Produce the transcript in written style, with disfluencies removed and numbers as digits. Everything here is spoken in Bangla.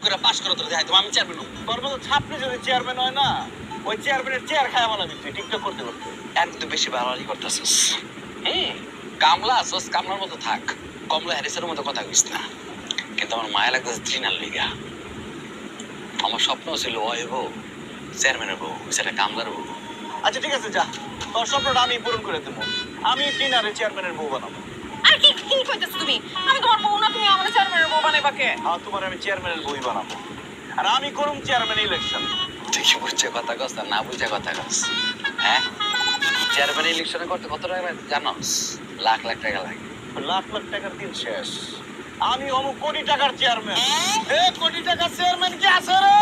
করে পাস করে তোর দেখাই আমি চেয়ারম্যান হবো। তোর মতো ছাত্রী যদি চেয়ারম্যান হয় না, ওই চেয়ারম্যানের চেয়ার খায় বানাবি তুই টিকটক করতে করতে। এখন কিন্তু বেশি বাড়াবাড়ি করতেছিস। কামলা আসস, কামলার মতো থাক, কমলা হ্যারিসের মতো কথা কইস না। কিন্তু আমার মায়া লাগতেছে তৃণার লিগা। আমার স্বপ্ন ছিল ওই বউ চেয়ারম্যানের বউ, সেটা কামলার বউ। আচ্ছা ঠিক আছে, যা, তোর স্বপ্নটা আমি পূরণ করে দেবো। আমি টিনারে চেয়ারম্যানের বউ বানাবো। আর কি কি কইতেছ তুমি? আমি তোমার বউ না, তুমি আমার চেয়ারম্যানের বউ বানাইবা কে? আর তোমার আমি চেয়ারম্যানের বই বানাবো, আর আমি করুম চেয়ারম্যান ইলেকশন। ঠিকই বুঝছে কথা কস আর না বুঝে কথা কস। হ্যাঁ, চেয়ারম্যান ইলেকশনে করতে কত টাকা লাগে জানোস? লাখ লাখ টাকা লাগে। লাখ লাখ টাকার দিন শেষ, আমি অনু কোটি টাকার চেয়ারম্যান। কোটি টাকার চেয়ারম্যান কি আছে রে?